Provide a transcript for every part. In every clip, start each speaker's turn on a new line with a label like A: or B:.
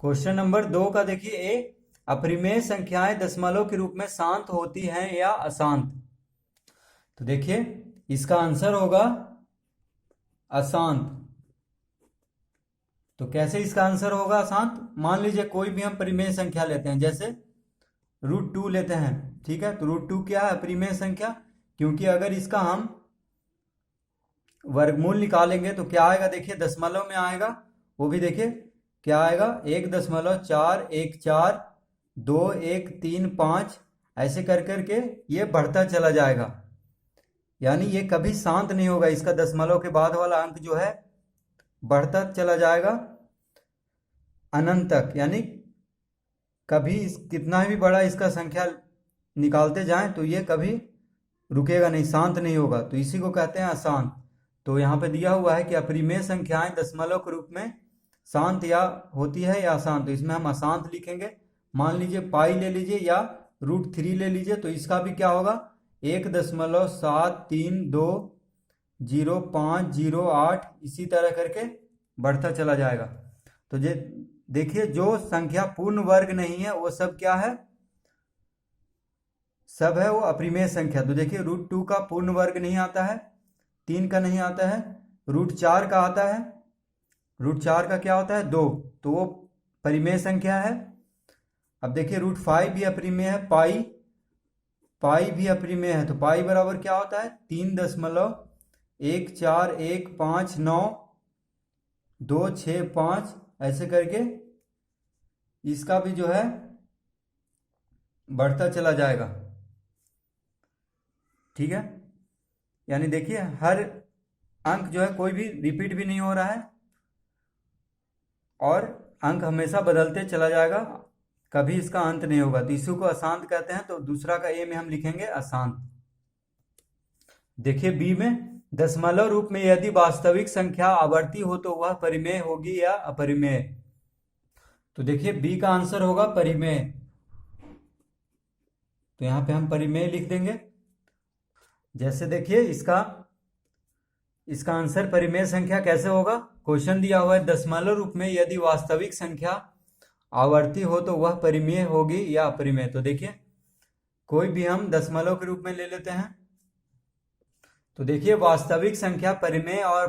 A: Question number 2 का देखिए ए, अपरिमेय संख्याएं दशमलव के रूप में शांत होती हैं या अशांत। तो देखिए इसका आंसर होगा अशांत। तो कैसे इसका आंसर होगा अशांत? मान लीजिए कोई भी हम परिमेय संख्या लेते हैं, जैसे √2 लेते हैं, ठीक है। तो √2 क्या है? अपरिमेय संख्या, क्योंकि अगर इसका हम वर्गमूल निकालेंगे तो क्या आएगा? देखिए दशमलव में आएगा, वो भी देखिए क्या आएगा, 1.4142135 ऐसे कर करके ये बढ़ता चला जाएगा। यानी ये कभी शांत नहीं होगा, इसका दशमलव के बाद वाला अंक जो है बढ़ता चला जाएगा अनंत तक। यानी कभी कितना भी बड़ा इसका संख्या निकालते जाएं तो ये कभी रुकेगा नहीं, शांत नहीं होगा। तो इसी को कहते हैं अशांत। तो यहाँ पे दिया हुआ है कि अपरिमेय संख्याएं दशमलव के रूप में शांत या होती है या अशांत। तो इसमें हम अशांत लिखेंगे। मान लीजिए पाई ले लीजिए या √3 ले लीजिए, तो इसका भी क्या होगा? 1.7320508 इसी तरह करके बढ़ता चला जाएगा। तो ये देखिए जो संख्या पूर्ण वर्ग नहीं है वो सब क्या है? सब है वो अपरिमेय संख्या। तो देखिए √2 का पूर्ण वर्ग नहीं आता है, 3 का नहीं आता है, √4 का आता है। √4 का क्या होता है? 2, तो वो परिमेय संख्या है। अब देखिए √5 भी अपरिमेय है, पाई भी अपरिमेय है। तो पाई बराबर क्या होता है? 3.14159,265 ऐसे करके इसका भी जो है बढ़ता चला जाएगा, ठीक है। यानी देखिए हर अंक जो है कोई भी रिपीट भी नहीं हो रहा है और अंक हमेशा बदलते चला जाएगा, कभी इसका अंत नहीं होगा। तो इसी को अशांत कहते हैं। तो दूसरा का ए में हम लिखेंगे अशांत। देखिए बी में, दशमलव रूप में यदि वास्तविक संख्या आवर्ती हो तो वह परिमेय होगी या अपरिमेय। तो देखिए बी का आंसर होगा परिमेय। तो यहां पे हम परिमेय लिख देंगे। जैसे देखिए इसका आंसर परिमेय संख्या कैसे होगा? क्वेश्चन दिया हुआ है दशमलव रूप में यदि वास्तविक संख्या आवर्ती हो तो वह परिमेय होगी या अपरिमेय। तो देखिए कोई भी हम दशमलव के रूप में ले लेते हैं। तो देखिए वास्तविक संख्या परिमेय और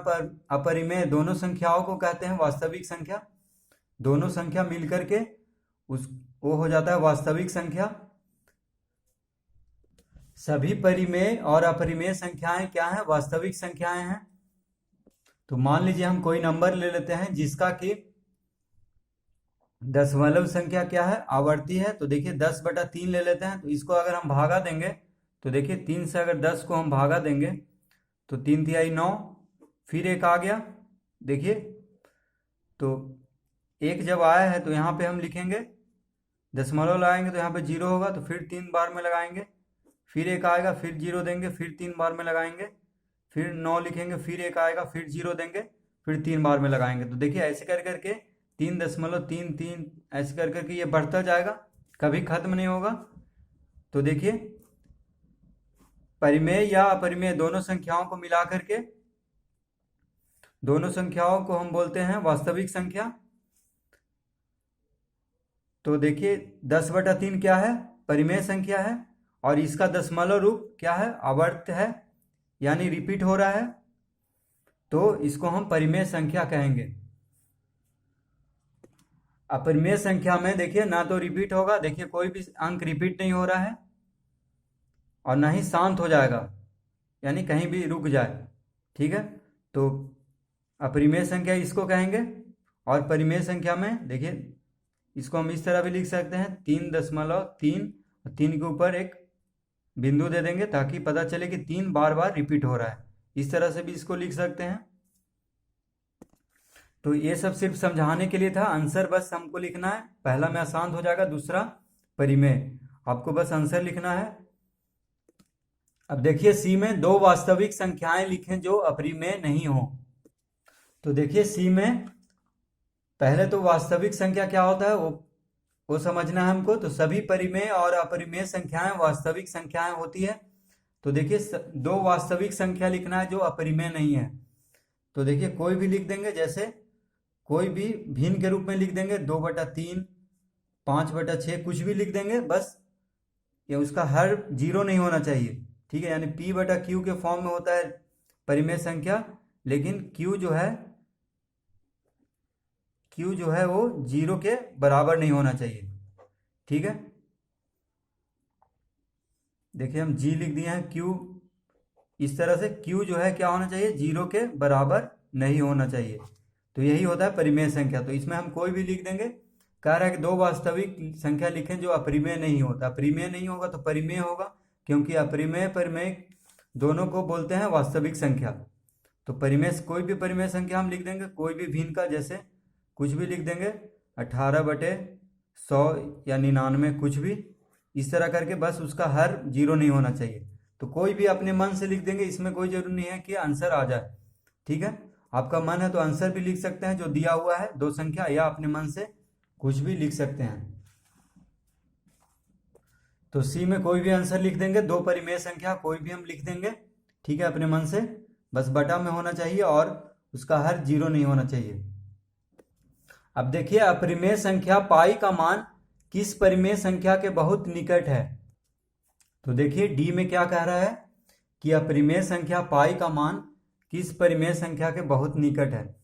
A: अपरिमेय दोनों संख्याओं को कहते हैं वास्तविक संख्या। दोनों संख्या मिलकर के वो हो जाता है वास्तविक संख्या। सभी परिमेय और अपरिमेय संख्याएं क्या हैं? वास्तविक संख्याएं हैं। तो मान लीजिए हम कोई नंबर ले लेते हैं जिसका कि दशमलव संख्या क्या है? आवर्ती है। तो देखिए 10/3 ले लेते हैं। तो इसको अगर हम भागा देंगे तो देखिए 3 से अगर 10 को हम भागा देंगे तो 3 तिहाई 9, फिर एक आ गया। देखिए तो एक जब आया है तो यहाँ पे हम लिखेंगे, दशमलव लगाएंगे तो यहाँ पे 0 होगा, तो फिर 3 बार में लगाएंगे, फिर एक आएगा, फिर 0 देंगे, फिर 3 बार में लगाएंगे, फिर 9 लिखेंगे, फिर एक आएगा, फिर 0 देंगे, फिर 3 बार में लगाएंगे। तो देखिए ऐसे कर करके 3.33 ऐसे कर करके ये बढ़ता जाएगा, कभी खत्म नहीं होगा। तो देखिए परिमेय या अपरिमेय दोनों संख्याओं को मिला करके दोनों संख्याओं को हम बोलते हैं वास्तविक संख्या। तो देखिए 10/3 क्या है? परिमेय संख्या है और इसका दशमलव रूप क्या है? आवर्त है, यानी रिपीट हो रहा है। तो इसको हम परिमेय संख्या कहेंगे। अपरिमेय संख्या में देखिए ना तो रिपीट होगा, देखिए कोई भी अंक रिपीट नहीं हो रहा है और ना ही शांत हो जाएगा, यानी कहीं भी रुक जाए, ठीक है। तो अपरिमेय संख्या इसको कहेंगे। और परिमेय संख्या में देखिए इसको हम इस तरह भी लिख सकते हैं, 3.3 और 3 के ऊपर एक बिंदु दे देंगे ताकि पता चले कि 3 बार बार रिपीट हो रहा है। इस तरह से भी इसको लिख सकते हैं। तो ये सब सिर्फ समझाने के लिए था। आंसर बस हमको लिखना है, पहला में अशांत हो जाएगा, दूसरा परिमेय। आपको बस आंसर लिखना है। अब देखिए सी में, दो वास्तविक संख्याएं लिखें जो अपरिमेय नहीं हो। तो देखिए सी में पहले तो वास्तविक संख्या क्या होता है वो समझना है हमको। तो सभी परिमेय और अपरिमेय संख्याएं वास्तविक संख्याएं होती है। तो देखिए दो वास्तविक संख्या लिखना है जो अपरिमेय नहीं है। तो देखिए कोई भी लिख देंगे, जैसे कोई भी भिन्न के रूप में लिख देंगे, 2/3, 5/6 कुछ भी लिख देंगे, बस ये उसका हर जीरो नहीं होना चाहिए, ठीक है। यानी P/Q के फॉर्म में होता है परिमेय संख्या, लेकिन Q जो है वो जीरो के बराबर नहीं होना चाहिए, ठीक है। देखिए हम G लिख दिए हैं, Q इस तरह से Q जो है क्या होना चाहिए, जीरो के बराबर नहीं होना चाहिए। तो यही होता है परिमेय संख्या। तो इसमें हम कोई भी लिख देंगे। कह रहा है कि दो वास्तविक संख्या लिखें जो अपरिमेय नहीं होता। अपरिमेय नहीं होगा तो परिमेय होगा, क्योंकि अपरिमेय परिमेय दोनों को बोलते हैं वास्तविक संख्या। तो परिमेय कोई भी परिमेय संख्या हम लिख देंगे, कोई भी भिन्न का, जैसे कुछ भी लिख देंगे, 18/100 या 99 कुछ भी, इस तरह करके, बस उसका हर जीरो नहीं होना चाहिए। तो कोई भी अपने मन से लिख देंगे, इसमें कोई जरूरी नहीं है कि आंसर आ जाए, ठीक है। आपका मन है तो आंसर भी लिख सकते हैं जो दिया हुआ है, दो संख्या, या अपने मन से कुछ भी लिख सकते हैं। तो सी में कोई भी आंसर लिख देंगे, दो परिमेय संख्या कोई भी हम लिख देंगे, ठीक है, अपने मन से, बस बटा में होना चाहिए और उसका हर जीरो नहीं होना चाहिए। अब देखिए अपरिमेय संख्या पाई का मान किस परिमेय संख्या के बहुत निकट है। तो देखिए डी में क्या कह रहा है कि अपरिमेय संख्या पाई का मान किस परिमेय संख्या के बहुत निकट है।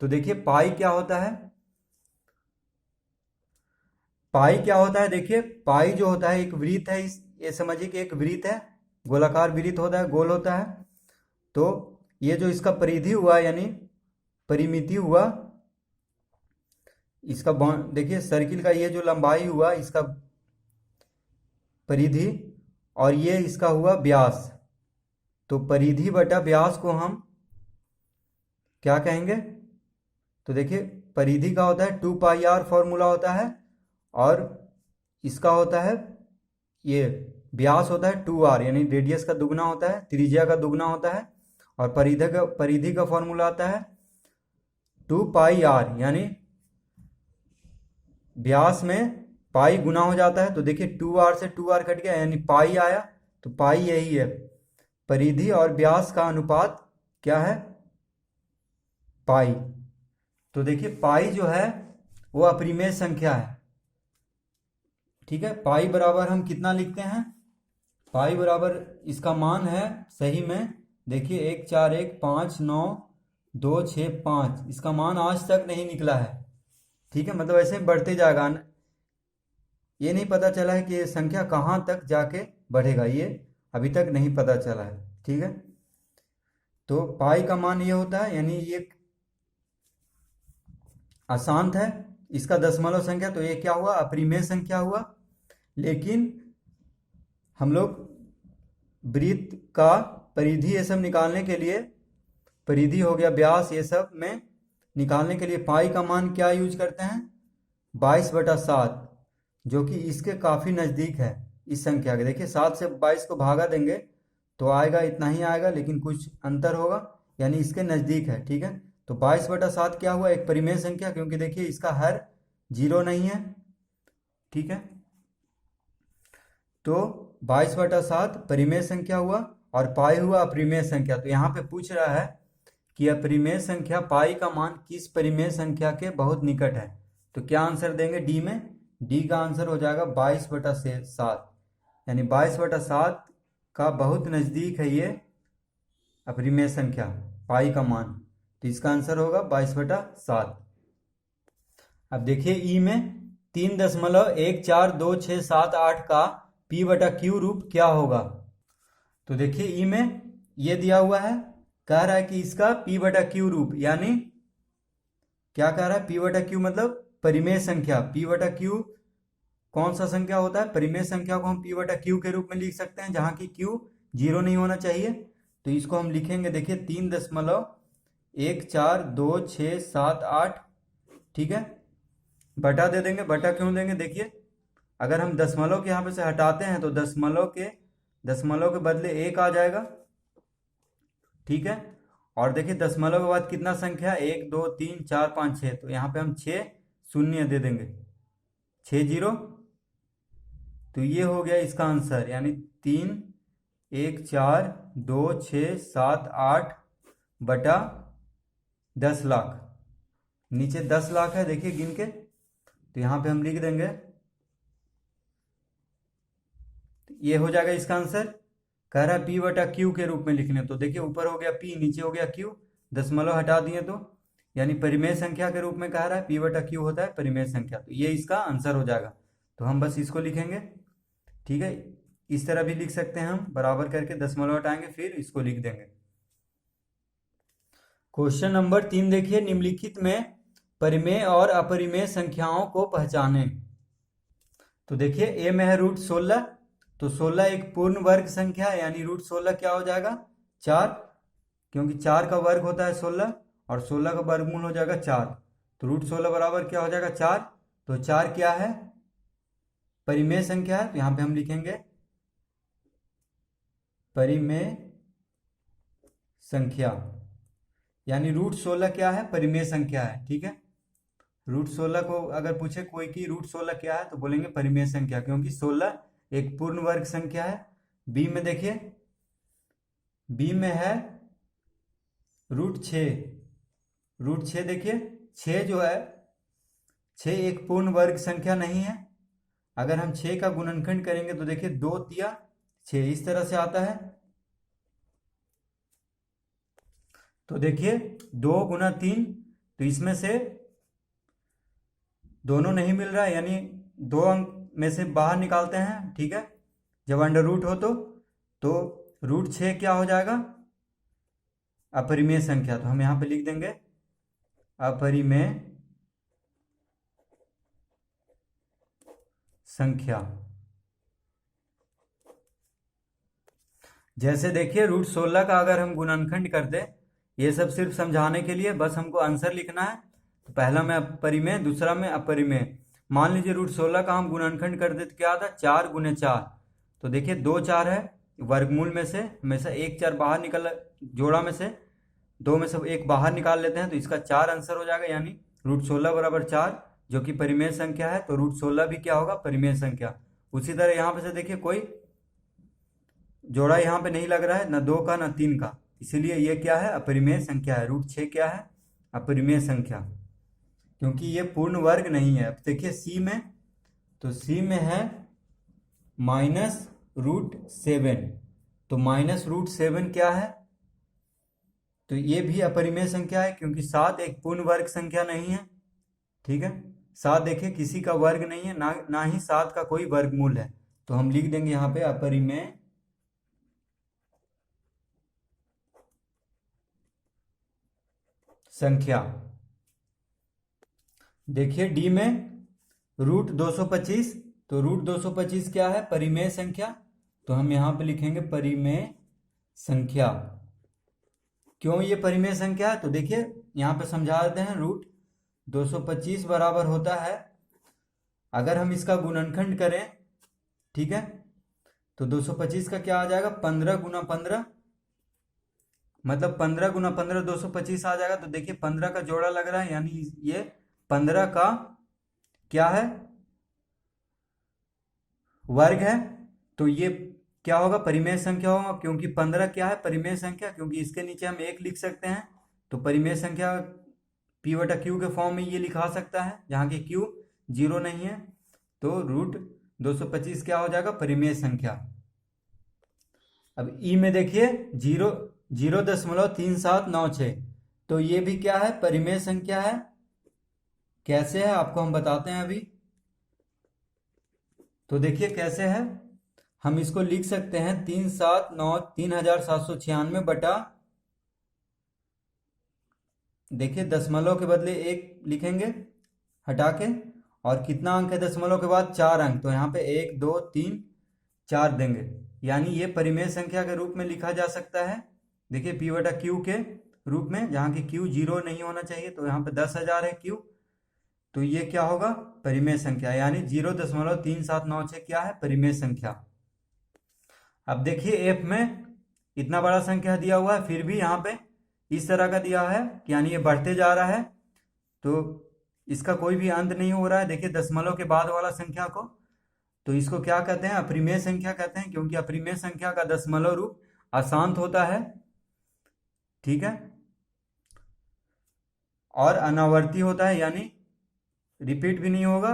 A: तो देखिए पाई क्या होता है, पाई क्या होता है, देखिए पाई जो होता है एक वृत्त है, ये समझिए कि एक वृत्त है, गोलाकार वृत्त होता है, गोल होता है। तो ये जो इसका परिधि हुआ यानी परिमिति हुआ, इसका देखिए सर्किल का ये जो लंबाई हुआ इसका परिधि, और ये इसका हुआ व्यास। तो परिधि बटा व्यास को हम क्या कहेंगे, तो देखिए परिधि का होता है 2πr फॉर्मूला होता है, और इसका होता है ये व्यास होता है 2r, यानी रेडियस का दुगना होता है, त्रिज्या का दुगना होता है, और परिधि का फॉर्मूला आता है 2πr, यानी व्यास में पाई गुना हो जाता है। तो देखिए 2r से 2r कट गया, यानी पाई आया। तो पाई यही है, परिधि और व्यास का अनुपात क्या है, पाई। तो देखिए पाई जो है वो अपरिमेय संख्या है, ठीक है। पाई बराबर हम कितना लिखते हैं, पाई बराबर इसका मान है सही में, देखिए 1 4 1 5 9 2 6 5, इसका मान आज तक नहीं निकला है, ठीक है। मतलब ऐसे बढ़ते जाएगा, ये नहीं पता चला है कि ये संख्या कहाँ तक जाके बढ़ेगा, ये अभी तक नहीं पता चला है, ठीक है। तो पाई का मान ये होता है, यानी ये अशांत है, इसका दशमलव संख्या, तो ये क्या हुआ, अपरिमेय संख्या हुआ। लेकिन हम लोग वृत्त का परिधि ये सब निकालने के लिए, परिधि हो गया व्यास, ये सब में निकालने के लिए पाई का मान क्या यूज करते हैं, 22/7, जो कि इसके काफ़ी नज़दीक है इस संख्या के। देखिए 7 से 22 को भागा देंगे तो आएगा इतना ही आएगा, लेकिन कुछ अंतर होगा, यानी इसके नज़दीक है, ठीक है। तो 22/7 क्या हुआ, एक परिमेय संख्या, क्योंकि देखिए इसका हर जीरो नहीं है, ठीक है। तो 22/7 परिमेय संख्या हुआ, और पाई हुआ अपरिमेय संख्या। तो यहाँ पे पूछ रहा है कि अपरिमेय संख्या पाई का मान किस परिमेय संख्या के बहुत निकट है। तो क्या आंसर देंगे, डी में, डी का आंसर हो जाएगा 22/7, यानी 22/7 का बहुत नज़दीक है ये अपरिमेय संख्या पाई का मान। तो इसका आंसर होगा 22/7। अब देखिए ई में 3.14267 का P/Q रूप क्या होगा। तो देखिए ई में ये दिया हुआ है, कह रहा है कि इसका P/Q रूप, यानी क्या कह रहा है, P/Q मतलब परिमेय संख्या। P/Q कौन सा संख्या होता है, परिमेय संख्या को हम P/Q के रूप में लिख सकते हैं, जहां की Q जीरो नहीं होना चाहिए। तो इसको हम लिखेंगे, देखिए 3.14267 ठीक है, बटा दे देंगे। बटा क्यों देंगे, देखिए अगर हम दशमलव के यहाँ पे से हटाते हैं तो दशमलव के बदले एक आ जाएगा, ठीक है। और देखिए दशमलव के बाद कितना संख्या, 1 2 3 4 5 6, तो यहाँ पे हम 6 शून्य दे देंगे, 6 0। तो ये हो गया इसका आंसर, यानी 3.14267 बटा 10 लाख, नीचे 10 लाख है, देखिए गिन के, तो यहाँ पे हम लिख देंगे, ये हो जाएगा इसका आंसर। कह रहा है पी बटा क्यू के रूप में लिखने, तो देखिए ऊपर हो गया पी, नीचे हो गया क्यू, दशमलव हटा दिए तो, यानी परिमेय संख्या के रूप में कह रहा है, पी बटा क्यू होता है परिमेय संख्या, तो ये इसका आंसर हो जाएगा। तो हम बस इसको लिखेंगे, ठीक है। इस तरह भी लिख सकते हैं हम, बराबर करके दशमलव हटाएंगे फिर इसको लिख देंगे। क्वेश्चन नंबर 3 देखिए, निम्नलिखित में परिमेय और अपरिमेय संख्याओं को पहचानें। तो देखिए ए में है √16, तो 16 एक पूर्ण वर्ग संख्या है, यानी √16 क्या हो जाएगा 4, क्योंकि 4 का वर्ग होता है 16 और 16 का वर्गमूल हो जाएगा 4, तो √16 बराबर क्या हो जाएगा 4। तो 4 क्या है, परिमेय संख्या है, तो यहाँ पे हम लिखेंगे परिमेय संख्या, यानी √16 क्या है, परिमेय संख्या है, ठीक है। √16 को अगर पूछे कोई कि √16 क्या है, तो बोलेंगे परिमेय संख्या, क्योंकि 16 एक पूर्ण वर्ग संख्या है। बी में देखिए, बी में है √6, √6 देखिए 6 जो है, 6 एक पूर्ण वर्ग संख्या नहीं है। अगर हम 6 का गुणनखंड करेंगे तो देखिए 2 तिया 6 इस तरह से आता है, तो देखिए 2 × 3, तो इसमें से दोनों नहीं मिल रहा है, यानी 2 अंक में से बाहर निकालते हैं, ठीक है। जब अंडर रूट हो तो √6 क्या हो जाएगा, अपरिमेय संख्या, तो हम यहाँ पे लिख देंगे अपरिमेय संख्या। जैसे देखिए √16 का अगर हम गुणनखंड कर दे, ये सब सिर्फ समझाने के लिए, बस हमको आंसर लिखना है। तो पहला में परिमेय, दूसरा में अपरिमेय। मान लीजिए √16 का हम गुणनखंड कर दे तो क्या आता है 4 × 4, तो देखिए 2 4 है, वर्गमूल में से हमेशा 1 4 बाहर निकल, जोड़ा में से 2 में से 1 बाहर निकाल लेते हैं, तो इसका 4 आंसर हो जाएगा, यानी √16 बराबर 4, जो कि परिमेय संख्या है, तो √16 भी क्या होगा, परिमेय संख्या। उसी तरह यहाँ पे से देखिए कोई जोड़ा यहाँ पे नहीं लग रहा है, न 2 का न 3 का, इसीलिए ये क्या है, अपरिमेय संख्या है। √6 क्या है, अपरिमेय संख्या, क्योंकि ये पूर्ण वर्ग नहीं है। अब देखिए सी में, तो सी में है -√7, तो -√7 क्या है, तो ये भी अपरिमेय संख्या है, क्योंकि 7 एक पूर्ण वर्ग संख्या नहीं है, ठीक है। 7 देखिए किसी का वर्ग नहीं है, ना ही 7 का कोई वर्गमूल है, तो हम लिख देंगे यहाँ पे अपरिमेय संख्या। देखिए डी में √225, तो √225 क्या है, परिमेय संख्या, तो हम यहाँ पे लिखेंगे परिमेय संख्या। क्यों ये परिमेय संख्या है, तो देखिए यहाँ पे समझा देते हैं, √225 बराबर होता है, अगर हम इसका गुणनखंड करें, ठीक है, तो 225 का क्या आ जाएगा 15 × 15, मतलब 15 × 15 225 आ जाएगा। तो देखिए 15 का जोड़ा लग रहा है, यानी ये 15 का क्या है, वर्ग है, तो ये क्या होगा, परिमेय संख्या होगा, क्योंकि 15 क्या है, परिमेय संख्या, क्योंकि इसके नीचे हम 1 लिख सकते हैं, तो परिमेय संख्या p बटा q के फॉर्म में ये लिखा सकता है, जहाँ की q 0 नहीं है, तो √225 क्या हो जाएगा, परिमेय संख्या। अब ई में देखिए 0.3796, तो ये भी क्या है, परिमेय संख्या है। कैसे है आपको हम बताते हैं अभी, तो देखिए कैसे है, हम इसको लिख सकते हैं 3796 बटा, देखिए दशमलव के बदले 1 लिखेंगे हटा के, और कितना अंक है दशमलव के बाद 4 अंक, तो यहाँ पे 1 2 3 4 देंगे, यानी ये परिमेय संख्या के रूप में लिखा जा सकता है। देखिए p बटा q के रूप में, जहाँ की q 0 नहीं होना चाहिए, तो यहाँ पे 10,000 है q, तो ये क्या होगा, परिमेय संख्या, यानी 0.3796 क्या है, परिमेय संख्या। अब देखिए f में इतना बड़ा संख्या दिया हुआ है, फिर भी यहाँ पे इस तरह का दिया है, यानी ये बढ़ते जा रहा है, तो इसका कोई भी अंत नहीं हो रहा है। देखिए दशमलव के बाद वाला संख्या को, तो इसको क्या कहते हैं, अपरिमेय संख्या कहते हैं, क्योंकि अपरिमेय संख्या का दशमलव रूप अशांत होता है, ठीक है। और अनावर्ती होता है, यानी रिपीट भी नहीं होगा,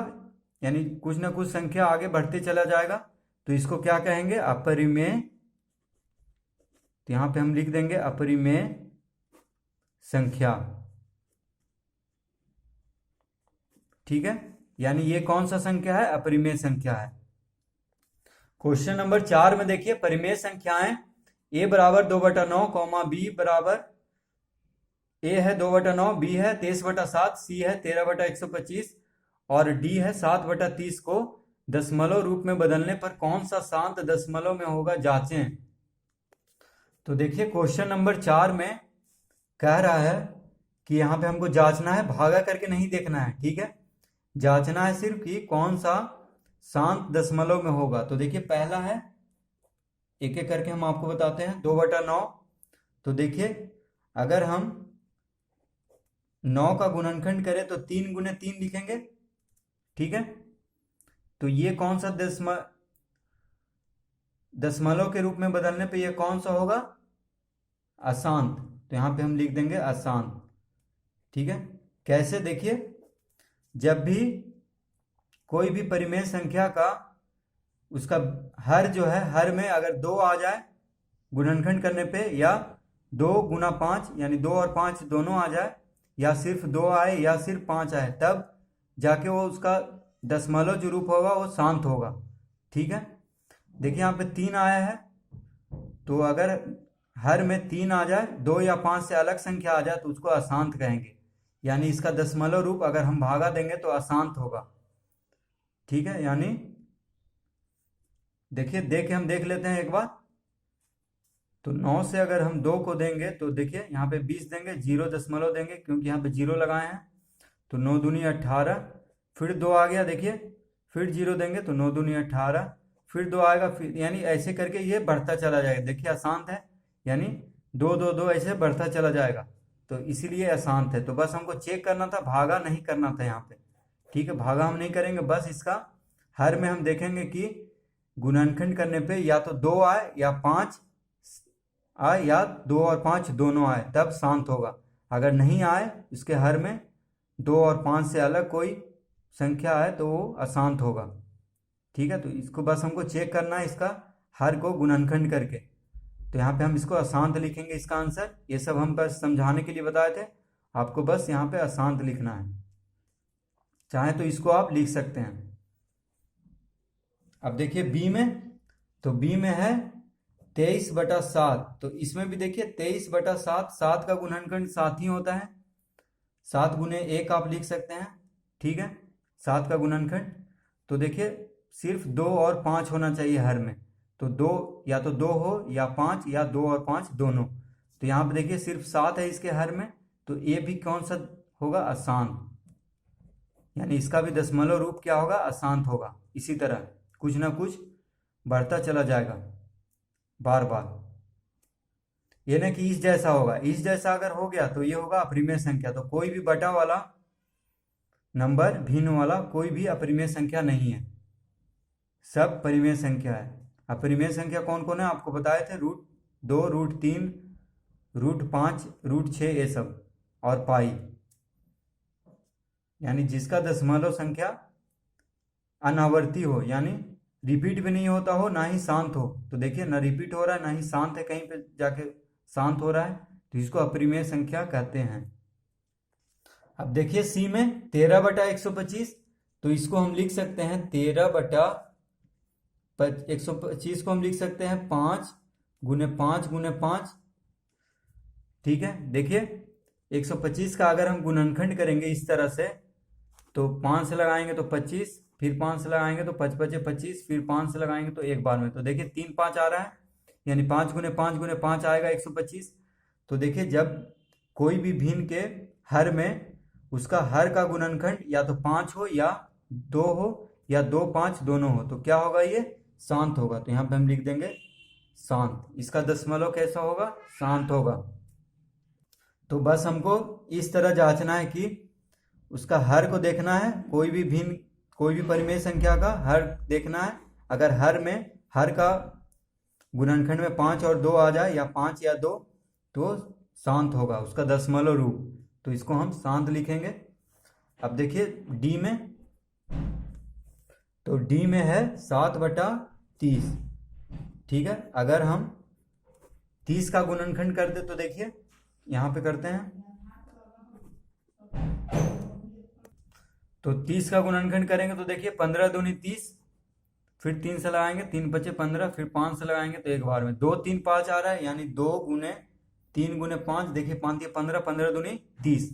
A: यानी कुछ ना कुछ संख्या आगे बढ़ते चला जाएगा, तो इसको क्या कहेंगे? अपरिमेय। तो यहां पे हम लिख देंगे अपरिमेय संख्या। ठीक है, यानी ये कौन सा संख्या है? अपरिमेय संख्या है। क्वेश्चन नंबर 4 में देखिए, परिमेय संख्याएं a बराबर 2/9, b बराबर a है 2/9, b है 23/7, c है 13/125 और d है 7/30 को दशमलव रूप में बदलने पर कौन सा शांत दशमलव में होगा, जांचें। तो देखिए क्वेश्चन नंबर 4 में कह रहा है कि यहाँ पे हमको जांचना है, भागा करके नहीं देखना है। ठीक है, जांचना है सिर्फ कि कौन सा शांत दशमलव में होगा। तो देखिए पहला है, एक एक करके हम आपको बताते हैं, 2/9। तो देखिए अगर हम 9 का गुणनखंड करें तो 3 गुने 3 लिखेंगे। ठीक है, तो ये कौन सा दशमलव के रूप में बदलने पे ये कौन सा होगा? अशांत। तो यहां पे हम लिख देंगे अशांत। ठीक है, कैसे? देखिए जब भी कोई भी परिमेय संख्या का उसका हर जो है, हर में अगर 2 आ जाए गुणनखंड करने पे, या 2 गुना 5 यानी 2 और 5 दोनों आ जाए, या सिर्फ 2 आए या सिर्फ 5 आए, तब जाके वो उसका दशमलव जो रूप होगा वो शांत होगा। ठीक है, देखिए यहाँ पे 3 आया है, तो अगर हर में 3 आ जाए, 2 या 5 से अलग संख्या आ जाए, तो उसको अशांत कहेंगे, यानी इसका दशमलव रूप अगर हम भागा देंगे तो अशांत होगा। ठीक है, यानी देखिए हम देख लेते हैं एक बार। तो 9 से अगर हम 2 को देंगे तो देखिए यहाँ पे 20 देंगे, 0 दशमलव देंगे क्योंकि यहाँ पे 0 लगाए हैं, तो 9 दूनी 18, फिर 2 आ गया, देखिए फिर 0 देंगे तो 9 दूनी 18, फिर 2 आएगा, फिर यानी ऐसे करके ये बढ़ता चला जाएगा। देखिए अशांत है, यानी 2 2 2 ऐसे बढ़ता चला जाएगा, तो इसीलिए अशांत है। तो बस हमको चेक करना था, भागा नहीं करना था यहाँ पे। ठीक है, भागा हम नहीं करेंगे, बस इसका हर में हम देखेंगे कि गुणनखंड करने पे या तो 2 आए या 5 आए, या 2 और 5 दोनों आए, तब शांत होगा। अगर नहीं आए, इसके हर में 2 और 5 से अलग कोई संख्या है, तो वो अशांत होगा। ठीक है, तो इसको बस हमको चेक करना है, इसका हर को गुणनखंड करके। तो यहाँ पे हम इसको अशांत लिखेंगे, इसका आंसर। ये सब हम बस समझाने के लिए बताए थे, आपको बस यहाँ पे अशांत लिखना है। चाहे तो इसको आप लिख सकते हैं। अब देखिए बी में, तो बी में है 23/7, तो इसमें भी देखिए 23/7, 7 का गुणनखंड 7 ही होता है, 7 गुने 1 आप लिख सकते हैं। ठीक है, 7 का गुणनखंड, तो देखिए सिर्फ 2 और 5 होना चाहिए हर में, तो 2 या तो 2 हो या 5, या 2 और 5 दोनों। तो यहाँ पे देखिए सिर्फ 7 है इसके हर में, तो ये भी कौन सा होगा? अशांत, यानी इसका भी दशमलव रूप क्या होगा? अशांत होगा। इसी तरह कुछ ना कुछ बढ़ता चला जाएगा बार बार, ये ना कि इस जैसा होगा। इस जैसा अगर हो गया तो ये होगा अपरिमेय संख्या। तो कोई भी बटा वाला नंबर, भिन्न वाला कोई भी अपरिमेय संख्या नहीं है, सब परिमेय संख्या है। अपरिमेय संख्या कौन कौन है आपको बताए थे? √2, √3, √5, √6, ये सब, और पाई। यानी जिसका दशमलव संख्या अनावर्ती हो, यानी रिपीट भी नहीं होता हो, ना ही शांत हो। तो देखिए ना रिपीट हो रहा है, ना ही शांत है, कहीं पे जाके शांत हो रहा है, तो इसको अपरिमेय संख्या कहते हैं। अब देखिए सी में 13/125, तो इसको हम लिख सकते हैं 13/125 को हम लिख सकते हैं 5 गुने 5 गुने 5। ठीक है, देखिए 125 का अगर हम गुणनखंड करेंगे इस तरह से, तो 5 से लगाएंगे तो 25, फिर 5 से लगाएंगे तो 5 5 25, फिर 5 से लगाएंगे तो एक बार में। तो देखिए 3 5 आ रहा है, यानी 5 गुने 5 गुने 5 आएगा 125। तो देखिए जब कोई भी भिन्न के हर में उसका हर का गुणनखंड या तो 5 हो या 2 हो, या 2 5 दोनों हो, तो क्या होगा? ये शांत होगा। तो यहाँ पे हम लिख देंगे शांत। इसका दशमलव कैसा होगा? शांत होगा। तो बस हमको इस तरह जांचना है कि उसका हर को देखना है, कोई भी परिमेय संख्या का हर देखना है। अगर हर का गुणनखंड में 5 और 2 आ जाए, या 5 या 2, तो शांत होगा उसका दशमलव रूप। तो इसको हम शांत लिखेंगे। अब देखिए डी में, तो डी में है 7/30। ठीक है, अगर हम 30 का गुणनखंड कर दे तो देखिए यहाँ पे करते हैं, तो 30 का गुणनखंड करेंगे तो देखिए 15 दूनी 30, फिर 3 से लगाएंगे, 3 बचे 15, फिर 5 से लगाएंगे तो एक बार में 2 3 5 आ रहा है, यानी 2 गुने 3 गुने 5, देखिए 5 15, 15 दूनी 30।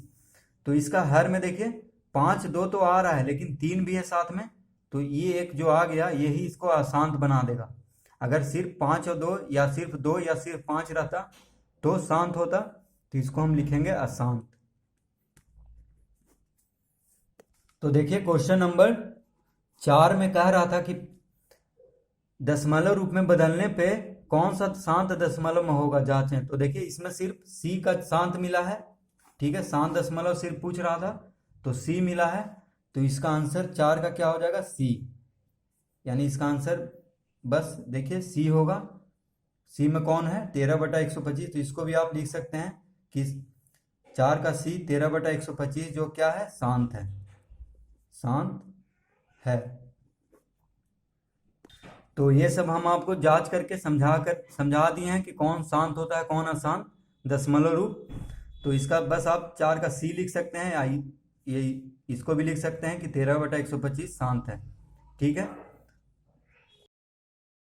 A: तो इसका हर में देखिए 5 2 तो आ रहा है लेकिन 3 भी है साथ में, तो ये एक जो आ गया यही इसको अशांत बना देगा। अगर सिर्फ 5 और 2 या सिर्फ 2 या सिर्फ 5 रहता तो शांत होता, तो इसको हम लिखेंगे अशांत। तो देखिए क्वेश्चन नंबर 4 में कह रहा था कि दशमलव रूप में बदलने पे कौन सा शांत दशमलव में होगा, जांचें। तो देखिए इसमें सिर्फ सी का शांत मिला है, ठीक है, शांत दशमलव सिर्फ पूछ रहा था तो सी मिला है, तो इसका आंसर 4 का क्या हो जाएगा, सी। यानी इसका आंसर बस देखिए सी होगा। सी में कौन है, 13/125, तो इसको भी आप लिख सकते हैं कि 4 का सी 13/125 जो क्या है, शांत है, शांत है। तो ये सब हम आपको जांच करके समझा दिए हैं कि कौन शांत होता है कौन अशांत दशमलव रूप। तो इसका बस आप 4 का सी लिख सकते हैं, या ये इसको भी लिख सकते हैं कि 13/125 शांत है। ठीक है।